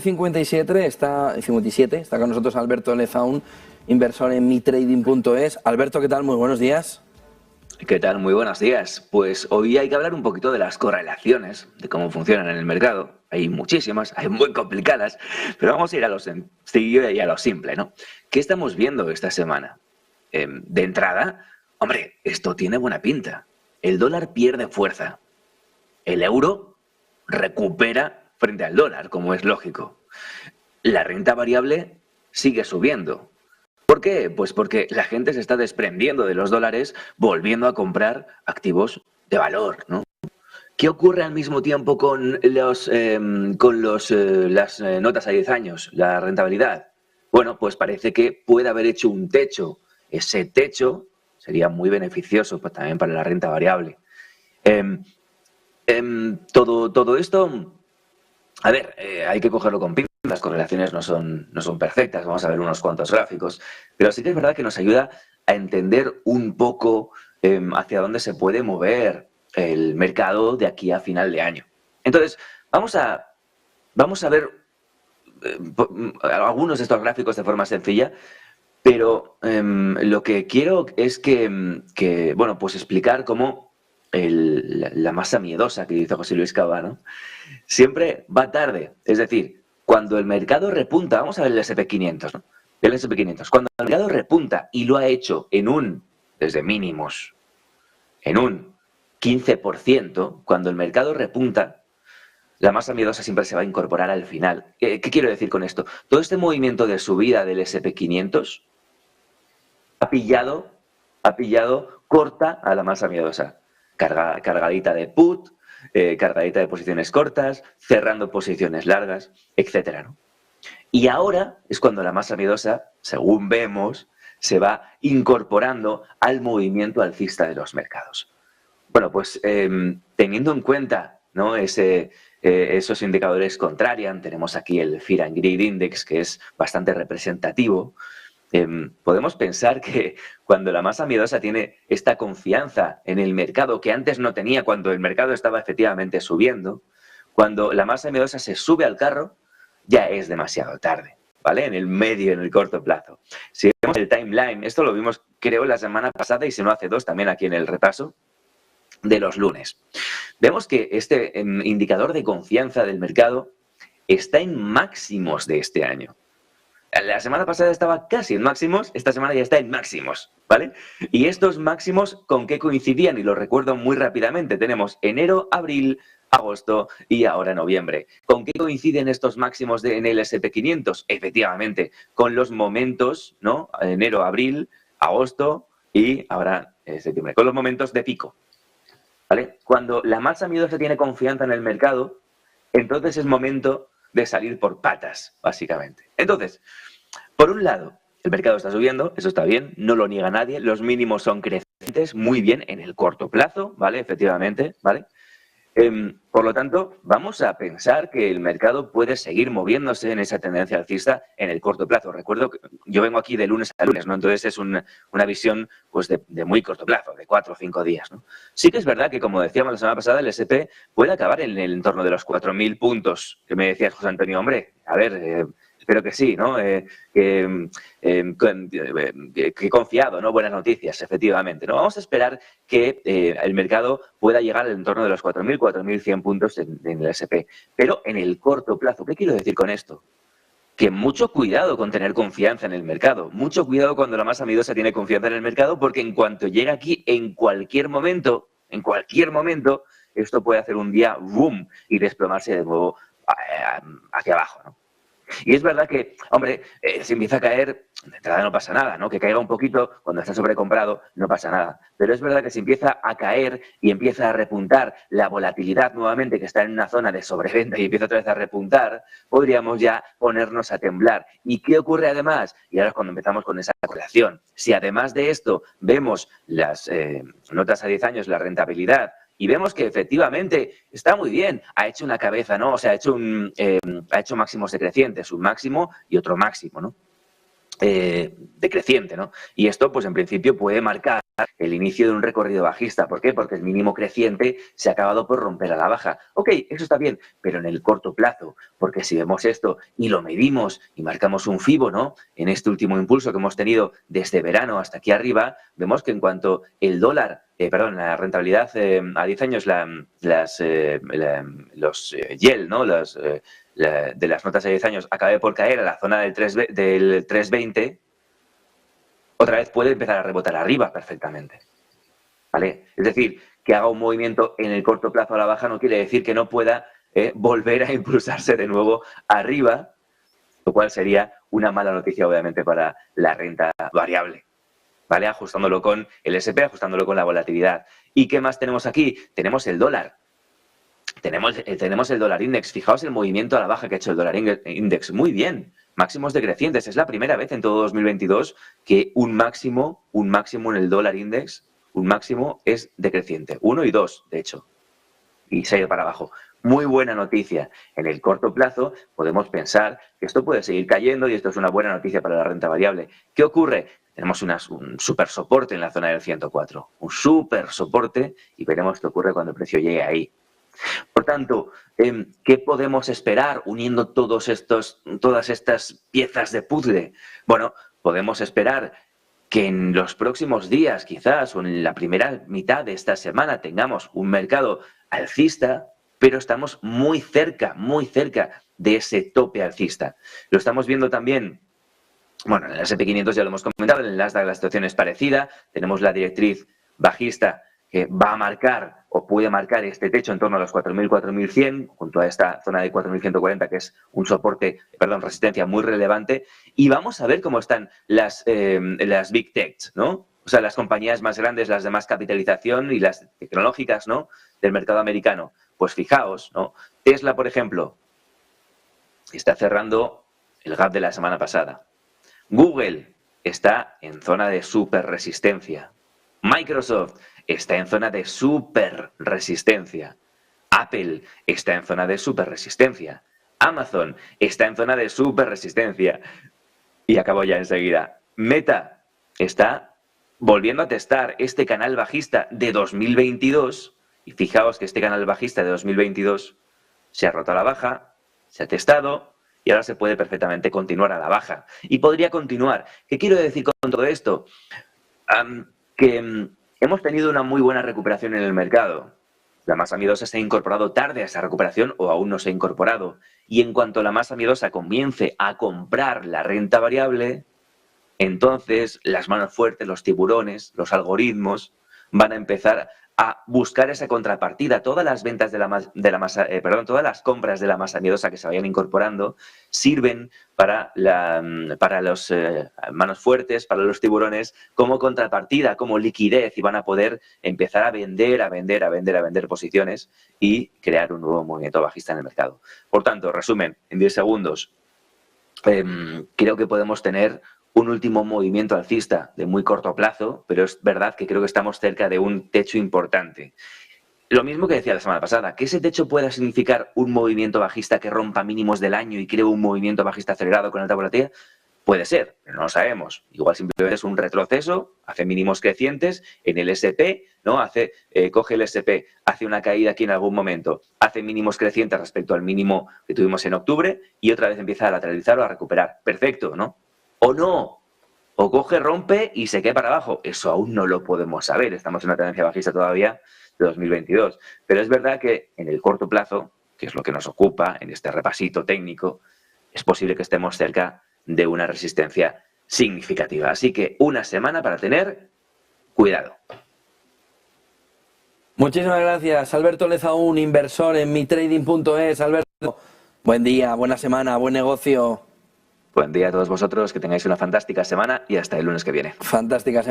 57 está con nosotros Alberto Lezaun, inversor en mitrading.es. Alberto, ¿qué tal? Muy buenos días. ¿Qué tal? Muy buenos días. Pues hoy hay que hablar un poquito de las correlaciones, de cómo funcionan en el mercado. Hay muchísimas, hay muy complicadas, pero vamos a ir a lo sencillo y a lo simple, ¿no? ¿Qué estamos viendo esta semana? De entrada, hombre, esto tiene buena pinta. El dólar pierde fuerza. El euro recupera frente al dólar, como es lógico. La renta variable sigue subiendo. ¿Por qué? Pues porque la gente se está desprendiendo de los dólares, volviendo a comprar activos de valor, ¿no? ¿Qué ocurre al mismo tiempo con las notas a 10 años, la rentabilidad? Bueno, pues parece que puede haber hecho un techo. Ese techo sería muy beneficioso pues, también para la renta variable. Todo esto, a ver, hay que cogerlo con pinzas. Las correlaciones no son perfectas, vamos a ver unos cuantos gráficos, pero sí que es verdad que nos ayuda a entender un poco hacia dónde se puede mover el mercado de aquí a final de año. Entonces, vamos a ver algunos de estos gráficos de forma sencilla, pero lo que quiero es que bueno, pues explicar cómo la masa miedosa que dice José Luis Cava, ¿no? Siempre va tarde, es decir, cuando el mercado repunta, vamos a ver el S&P 500, ¿no? El S&P 500, cuando el mercado repunta y lo ha hecho desde mínimos, en un 15%, cuando el mercado repunta, la masa miedosa siempre se va a incorporar al final. ¿Qué quiero decir con esto? Todo este movimiento de subida del S&P 500 ha pillado corta a la masa miedosa, cargadita de put, cargadita de posiciones cortas, cerrando posiciones largas, etcétera, ¿no? Y ahora es cuando la masa miedosa, según vemos, se va incorporando al movimiento alcista de los mercados. Bueno, pues teniendo en cuenta, ¿no?, esos indicadores contrarian, tenemos aquí el Fear and Greed Index, que es bastante representativo. Podemos pensar que cuando la masa miedosa tiene esta confianza en el mercado que antes no tenía cuando el mercado estaba efectivamente subiendo, cuando la masa miedosa se sube al carro, ya es demasiado tarde, ¿vale? En el medio, en el corto plazo. Si vemos el timeline, esto lo vimos creo la semana pasada y si no hace dos también aquí en el repaso de los lunes. Vemos que este indicador de confianza del mercado está en máximos de este año. La semana pasada estaba casi en máximos, esta semana ya está en máximos, ¿vale? Y estos máximos, ¿con qué coincidían? Y lo recuerdo muy rápidamente. Tenemos enero, abril, agosto y ahora noviembre. ¿Con qué coinciden estos máximos en el S&P 500? Efectivamente, con los momentos, ¿no? Enero, abril, agosto y ahora septiembre. Con los momentos de pico, ¿vale? Cuando la masa miedosa tiene confianza en el mercado, entonces es momento de salir por patas, básicamente. Entonces, por un lado, el mercado está subiendo, eso está bien, no lo niega nadie, los mínimos son crecientes, muy bien en el corto plazo, ¿vale? Efectivamente, ¿vale? Por lo tanto, vamos a pensar que el mercado puede seguir moviéndose en esa tendencia alcista en el corto plazo. Recuerdo que yo vengo aquí de lunes a lunes, ¿no? Entonces es una visión pues, de muy corto plazo, de 4 o 5 días, ¿no? Sí que es verdad que, como decíamos la semana pasada, el S&P puede acabar en el entorno de los 4.000 puntos, que me decías, José Antonio, hombre, a ver, espero que sí, ¿no? Que confiado, ¿no? Buenas noticias, efectivamente, ¿no? Vamos a esperar que el mercado pueda llegar al entorno de los 4.000, 4.100 puntos en el S&P. Pero en el corto plazo, ¿qué quiero decir con esto? Que mucho cuidado con tener confianza en el mercado, mucho cuidado cuando la masa miedosa tiene confianza en el mercado, porque en cuanto llega aquí, en cualquier momento, esto puede hacer un día boom y desplomarse de nuevo hacia abajo, ¿no? Y es verdad que, hombre, si empieza a caer, de entrada no pasa nada, ¿no? Que caiga un poquito cuando está sobrecomprado, no pasa nada. Pero es verdad que si empieza a caer y empieza a repuntar la volatilidad nuevamente, que está en una zona de sobreventa y empieza otra vez a repuntar, podríamos ya ponernos a temblar. ¿Y qué ocurre además? Y ahora es cuando empezamos con esa correlación. Si además de esto vemos las notas a 10 años, la rentabilidad, y vemos que efectivamente está muy bien, ha hecho una cabeza, ¿no? O sea, ha hecho máximos decrecientes, un máximo y otro máximo, ¿no? decreciente, ¿no? Y esto, pues en principio, puede marcar el inicio de un recorrido bajista. ¿Por qué? Porque el mínimo creciente se ha acabado por romper a la baja. Ok, eso está bien, pero en el corto plazo, porque si vemos esto y lo medimos y marcamos un FIBO, ¿no? En este último impulso que hemos tenido desde verano hasta aquí arriba, vemos que en cuanto el dólar, la rentabilidad a 10 años, los YEL, ¿no? De las notas de 10 años acabe por caer a la zona del 3,20, otra vez puede empezar a rebotar arriba perfectamente, ¿vale? Es decir, que haga un movimiento en el corto plazo a la baja no quiere decir que no pueda volver a impulsarse de nuevo arriba, lo cual sería una mala noticia obviamente para la renta variable, ¿vale? Ajustándolo con el S&P, ajustándolo con la volatilidad. ¿Y qué más tenemos aquí? Tenemos el dólar. Tenemos el dólar index. Fijaos el movimiento a la baja que ha hecho el dólar index. Muy bien. Máximos decrecientes. Es la primera vez en todo 2022 que un máximo en el dólar index, un máximo es decreciente. 1 y 2, de hecho. Y se ha ido para abajo. Muy buena noticia. En el corto plazo podemos pensar que esto puede seguir cayendo y esto es una buena noticia para la renta variable. ¿Qué ocurre? Tenemos un super soporte en la zona del 104. Un super soporte y veremos qué ocurre cuando el precio llegue ahí. Por tanto, ¿qué podemos esperar uniendo todas estas piezas de puzzle? Bueno, podemos esperar que en los próximos días, quizás, o en la primera mitad de esta semana, tengamos un mercado alcista, pero estamos muy cerca de ese tope alcista. Lo estamos viendo también, bueno, en el S&P 500 ya lo hemos comentado, en el Nasdaq la situación es parecida, tenemos la directriz bajista que va a marcar o puede marcar este techo en torno a los 4.000, 4.100, junto a esta zona de 4.140, que es un resistencia muy relevante. Y vamos a ver cómo están las Big Techs, ¿no? O sea, las compañías más grandes, las de más capitalización y las tecnológicas, ¿no? Del mercado americano. Pues fijaos, ¿no? Tesla, por ejemplo, está cerrando el gap de la semana pasada. Google está en zona de super resistencia. Microsoft está en zona de super resistencia. Apple está en zona de super resistencia. Amazon está en zona de super resistencia. Y acabo ya enseguida. Meta está volviendo a testar este canal bajista de 2022. Y fijaos que este canal bajista de 2022 se ha roto a la baja, se ha testado y ahora se puede perfectamente continuar a la baja. Y podría continuar. ¿Qué quiero decir con todo esto? Que hemos tenido una muy buena recuperación en el mercado. La masa miedosa se ha incorporado tarde a esa recuperación o aún no se ha incorporado. Y en cuanto la masa miedosa comience a comprar la renta variable, entonces las manos fuertes, los tiburones, los algoritmos van a empezar a buscar esa contrapartida. Todas las ventas todas las compras de la masa miedosa que se vayan incorporando sirven para los manos fuertes, para los tiburones, como contrapartida, como liquidez, y van a poder empezar a vender posiciones y crear un nuevo movimiento bajista en el mercado. Por tanto, resumen, en 10 segundos, creo que podemos tener un último movimiento alcista de muy corto plazo, pero es verdad que creo que estamos cerca de un techo importante. Lo mismo que decía la semana pasada, que ese techo pueda significar un movimiento bajista que rompa mínimos del año y cree un movimiento bajista acelerado con alta volatilidad, puede ser, pero no lo sabemos. Igual simplemente es un retroceso, hace mínimos crecientes en el S&P, ¿no? Coge el S&P, hace una caída aquí en algún momento, hace mínimos crecientes respecto al mínimo que tuvimos en octubre y otra vez empieza a lateralizar o a recuperar. Perfecto, ¿no? O no, o coge, rompe y se cae para abajo. Eso aún no lo podemos saber. Estamos en una tendencia bajista todavía de 2022. Pero es verdad que en el corto plazo, que es lo que nos ocupa en este repasito técnico, es posible que estemos cerca de una resistencia significativa. Así que una semana para tener cuidado. Muchísimas gracias, Alberto Lezaún, inversor en mitrading.es. Alberto, buen día, buena semana, buen negocio. Buen día a todos vosotros, que tengáis una fantástica semana y hasta el lunes que viene. Fantástica semana.